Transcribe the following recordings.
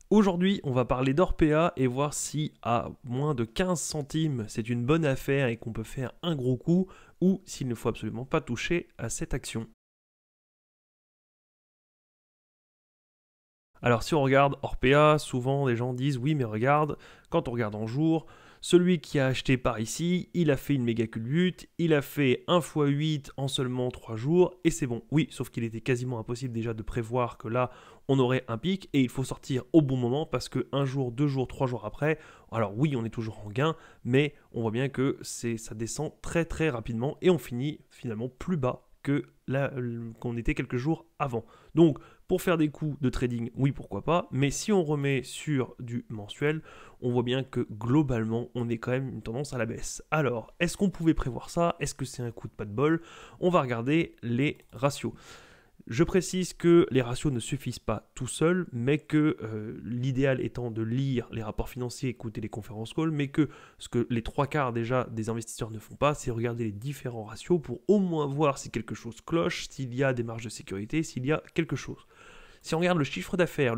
Aujourd'hui, on va parler d'Orpea et voir si à moins de 15 centimes, c'est une bonne affaire et qu'on peut faire un gros coup, ou s'il ne faut absolument pas toucher à cette action. Alors si on regarde Orpea, souvent les gens disent oui mais regarde, quand on regarde en jour, celui qui a acheté par ici, il a fait une méga culbute, il a fait 1 x 8 en seulement 3 jours et c'est bon. Oui, sauf qu'il était quasiment impossible déjà de prévoir que là on aurait un pic et il faut sortir au bon moment parce que un jour, 2 jours, 3 jours après, alors oui on est toujours en gain, mais on voit bien que ça descend très très rapidement et on finit finalement plus bas que là qu'on était quelques jours avant. Donc pour faire des coups de trading, oui, pourquoi pas, mais si on remet sur du mensuel, on voit bien que globalement, on est quand même une tendance à la baisse. Alors, est-ce qu'on pouvait prévoir ça? Est-ce que c'est un coup de pas de bol? On va regarder les ratios. Je précise que les ratios ne suffisent pas tout seuls, mais que l'idéal étant de lire les rapports financiers, écouter les conférences calls, mais que ce que les 3 quarts déjà des investisseurs ne font pas, c'est regarder les différents ratios pour au moins voir si quelque chose cloche, s'il y a des marges de sécurité, s'il y a quelque chose. Si on regarde le chiffre d'affaires,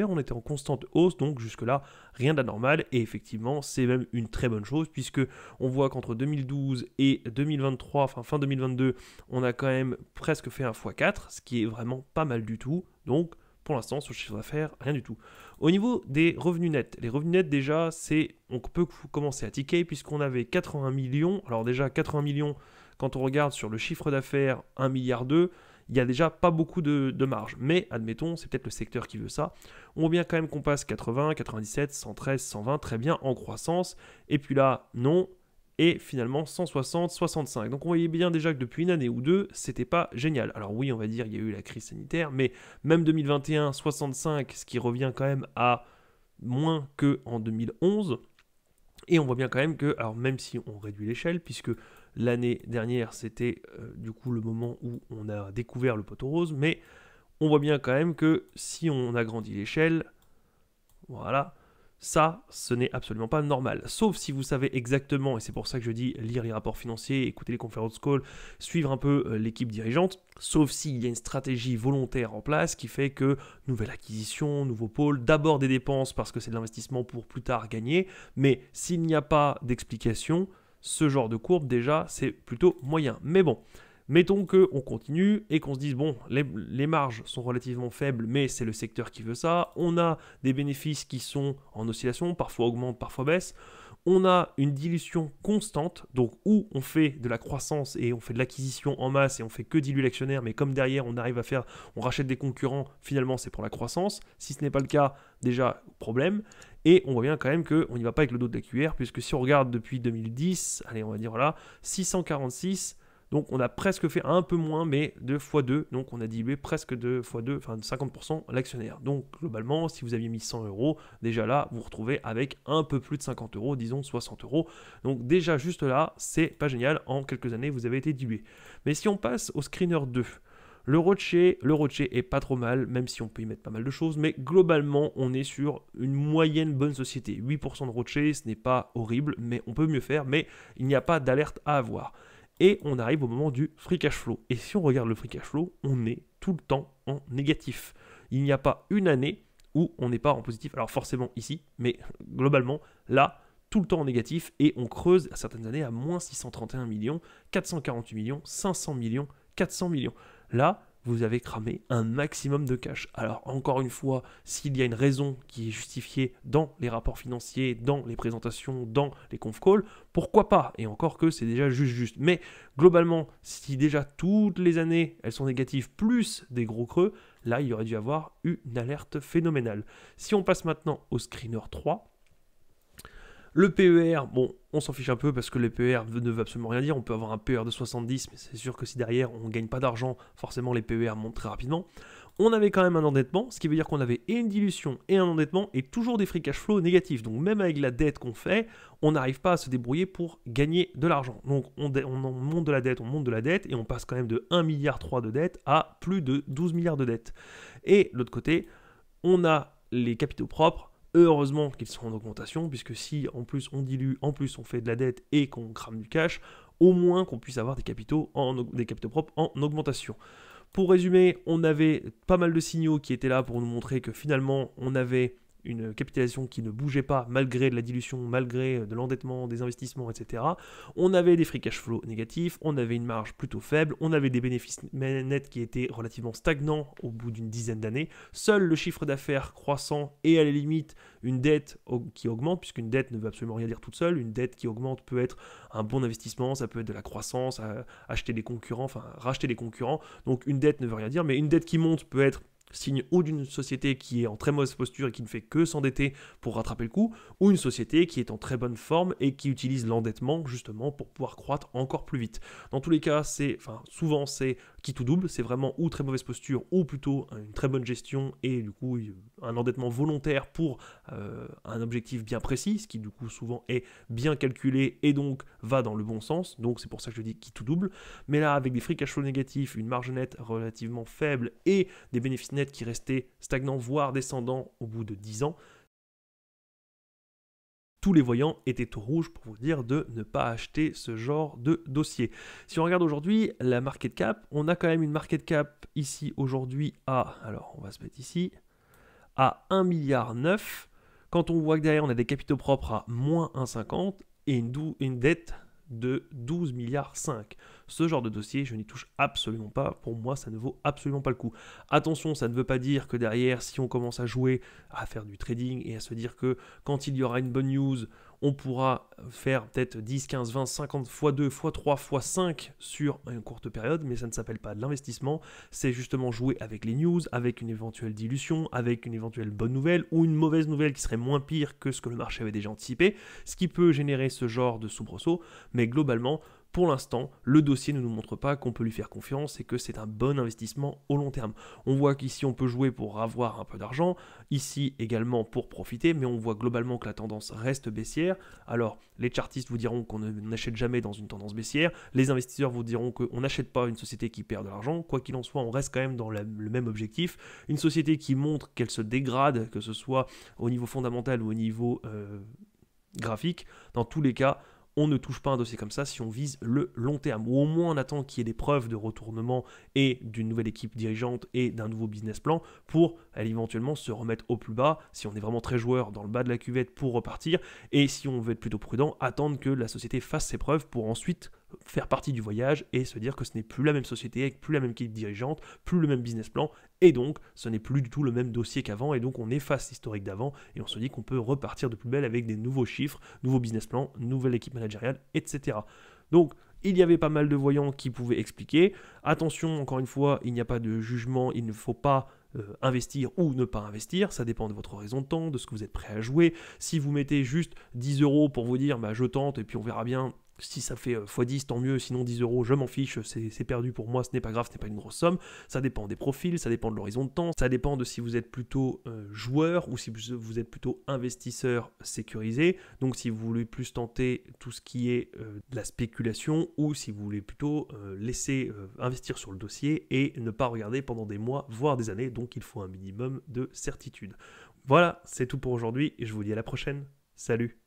on était en constante hausse, donc jusque-là, rien d'anormal. Et effectivement, c'est même une très bonne chose, puisque on voit qu'entre 2012 et 2023, enfin fin 2022, on a quand même presque fait un x4, ce qui est vraiment pas mal du tout. Donc, pour l'instant, sur le chiffre d'affaires, rien du tout. Au niveau des revenus nets, les revenus nets, déjà, on peut commencer à ticker, puisqu'on avait 80 millions. Alors déjà, 80 millions, quand on regarde sur le chiffre d'affaires, 1,2 milliard, il n'y a déjà pas beaucoup de marge. Mais admettons, c'est peut-être le secteur qui veut ça. On voit bien quand même qu'on passe 80, 97, 113, 120, très bien, en croissance. Et puis là, non. Et finalement 160, 65. Donc on voyait bien déjà que depuis une année ou deux, c'était pas génial. Alors oui, on va dire il y a eu la crise sanitaire, mais même 2021, 65, ce qui revient quand même à moins qu'en 2011. Et on voit bien quand même que, alors même si on réduit l'échelle, puisque l'année dernière c'était du coup le moment où on a découvert le poteau rose, mais on voit bien quand même que si on agrandit l'échelle, voilà, ça, ce n'est absolument pas normal. Sauf si vous savez exactement, et c'est pour ça que je dis lire les rapports financiers, écouter les conférences call, suivre un peu l'équipe dirigeante, sauf s'il y a une stratégie volontaire en place qui fait que nouvelle acquisition, nouveau pôle, d'abord des dépenses parce que c'est de l'investissement pour plus tard gagner, mais s'il n'y a pas d'explication, ce genre de courbe déjà c'est plutôt moyen. Mais bon, mettons qu'on continue et qu'on se dise, bon, les marges sont relativement faibles, mais c'est le secteur qui veut ça. On a des bénéfices qui sont en oscillation, parfois augmentent, parfois baissent. On a une dilution constante, donc où on fait de la croissance et on fait de l'acquisition en masse et on fait que diluer l'actionnaire, mais comme derrière on arrive à faire, on rachète des concurrents, finalement c'est pour la croissance. Si ce n'est pas le cas, déjà, problème. Et on voit bien quand même qu'on n'y va pas avec le dos de la cuillère, puisque si on regarde depuis 2010, allez, on va dire voilà, 646. Donc on a presque fait un peu moins, mais 2 x 2. Donc on a dilué presque 2 x 2, enfin 50% l'actionnaire. Donc globalement, si vous aviez mis 100 euros, déjà là, vous vous retrouvez avec un peu plus de 50 euros, disons 60 euros. Donc déjà juste là, c'est pas génial. En quelques années, vous avez été dilué. Mais si on passe au screener 2, le rocher est pas trop mal, même si on peut y mettre pas mal de choses, mais globalement, on est sur une moyenne bonne société. 8% de rocher, ce n'est pas horrible, mais on peut mieux faire, mais il n'y a pas d'alerte à avoir. Et on arrive au moment du free cash flow. Et si on regarde le free cash flow, on est tout le temps en négatif. Il n'y a pas une année où on n'est pas en positif. Alors forcément ici, mais globalement, là, tout le temps en négatif. Et on creuse à certaines années à moins 631 millions, 448 millions, 500 millions, 400 millions. Là, vous avez cramé un maximum de cash. Alors encore une fois, s'il y a une raison qui est justifiée dans les rapports financiers, dans les présentations, dans les conf calls, pourquoi pas? Et encore que c'est déjà juste. Mais globalement, si déjà toutes les années elles sont négatives plus des gros creux, là il y aurait dû avoir une alerte phénoménale. Si on passe maintenant au screener 3, le PER, bon, on s'en fiche un peu parce que le PER ne veut absolument rien dire. On peut avoir un PER de 70, mais c'est sûr que si derrière on ne gagne pas d'argent, forcément les PER montent très rapidement. On avait quand même un endettement, ce qui veut dire qu'on avait et une dilution et un endettement et toujours des free cash flow négatifs. Donc même avec la dette qu'on fait, on n'arrive pas à se débrouiller pour gagner de l'argent. Donc on monte de la dette et on passe quand même de 1,3 milliard de dette à plus de 12 milliards de dettes. Et de l'autre côté, on a les capitaux propres. Heureusement qu'ils sont en augmentation, puisque si en plus on dilue, en plus on fait de la dette et qu'on crame du cash, au moins qu'on puisse avoir des capitaux propres en augmentation. Pour résumer, on avait pas mal de signaux qui étaient là pour nous montrer que finalement on avait une capitalisation qui ne bougeait pas malgré de la dilution, malgré de l'endettement, des investissements, etc. On avait des free cash flow négatifs, on avait une marge plutôt faible, on avait des bénéfices nets qui étaient relativement stagnants au bout d'une dizaine d'années. Seul le chiffre d'affaires croissant et à la limite une dette qui augmente, puisqu'une dette ne veut absolument rien dire toute seule. Une dette qui augmente peut être un bon investissement, ça peut être de la croissance, acheter des concurrents, enfin racheter des concurrents. Donc une dette ne veut rien dire, mais une dette qui monte peut être signe ou d'une société qui est en très mauvaise posture et qui ne fait que s'endetter pour rattraper le coup, ou une société qui est en très bonne forme et qui utilise l'endettement justement pour pouvoir croître encore plus vite. Dans tous les cas, souvent c'est qui tout double, c'est vraiment ou très mauvaise posture ou plutôt une très bonne gestion et du coup un endettement volontaire pour un objectif bien précis, ce qui du coup souvent est bien calculé et donc va dans le bon sens, donc c'est pour ça que je dis qui tout double. Mais là, avec des free cash flow négatifs, une marge nette relativement faible et des bénéfices nets qui restaient stagnants, voire descendants au bout de 10 ans, tous les voyants étaient au rouge pour vous dire de ne pas acheter ce genre de dossier. Si on regarde aujourd'hui la market cap, on a quand même une market cap ici aujourd'hui alors on va se mettre ici, à 1,9 milliard. Quand on voit que derrière on a des capitaux propres à moins 1,50 et une dette de 12,5 milliards. Ce genre de dossier, je n'y touche absolument pas. Pour moi, ça ne vaut absolument pas le coup. Attention, ça ne veut pas dire que derrière, si on commence à jouer, à faire du trading et à se dire que quand il y aura une bonne news, on pourra faire peut-être 10, 15, 20, 50 x 2, x 3, x 5 sur une courte période, mais ça ne s'appelle pas de l'investissement. C'est justement jouer avec les news, avec une éventuelle dilution, avec une éventuelle bonne nouvelle ou une mauvaise nouvelle qui serait moins pire que ce que le marché avait déjà anticipé, ce qui peut générer ce genre de soubresaut. Mais globalement, pour l'instant, le dossier ne nous montre pas qu'on peut lui faire confiance et que c'est un bon investissement au long terme. On voit qu'ici on peut jouer pour avoir un peu d'argent, ici également pour profiter, mais on voit globalement que la tendance reste baissière. Alors, les chartistes vous diront qu'on n'achète jamais dans une tendance baissière, les investisseurs vous diront qu'on n'achète pas une société qui perd de l'argent. Quoi qu'il en soit, on reste quand même dans le même objectif. Une société qui montre qu'elle se dégrade, que ce soit au niveau fondamental ou au niveau graphique, dans tous les cas, on ne touche pas un dossier comme ça si on vise le long terme, ou au moins on attend qu'il y ait des preuves de retournement et d'une nouvelle équipe dirigeante et d'un nouveau business plan pour éventuellement se remettre au plus bas, si on est vraiment très joueur dans le bas de la cuvette pour repartir, et si on veut être plutôt prudent, attendre que la société fasse ses preuves pour ensuite faire partie du voyage et se dire que ce n'est plus la même société, avec plus la même équipe dirigeante, plus le même business plan, et donc ce n'est plus du tout le même dossier qu'avant, et donc on efface l'historique d'avant, et on se dit qu'on peut repartir de plus belle avec des nouveaux chiffres, nouveaux business plans, nouvelle équipe managériale, etc. Donc, il y avait pas mal de voyants qui pouvaient expliquer. Attention, encore une fois, il n'y a pas de jugement, il ne faut pas investir ou ne pas investir, ça dépend de votre horizon de temps, de ce que vous êtes prêt à jouer. Si vous mettez juste 10 € pour vous dire je tente et puis on verra bien, si ça fait x10 tant mieux, sinon 10 € je m'en fiche, c'est perdu pour moi, ce n'est pas grave, ce n'est pas une grosse somme. Ça dépend des profils, ça dépend de l'horizon de temps, ça dépend de si vous êtes plutôt joueur ou si vous êtes plutôt investisseur sécurisé, donc si vous voulez plus tenter tout ce qui est de la spéculation ou si vous voulez plutôt laisser investir sur le dossier et ne pas regarder pendant des mois, voire des années, donc il faut un minimum de certitude. Voilà, c'est tout pour aujourd'hui et je vous dis à la prochaine. Salut!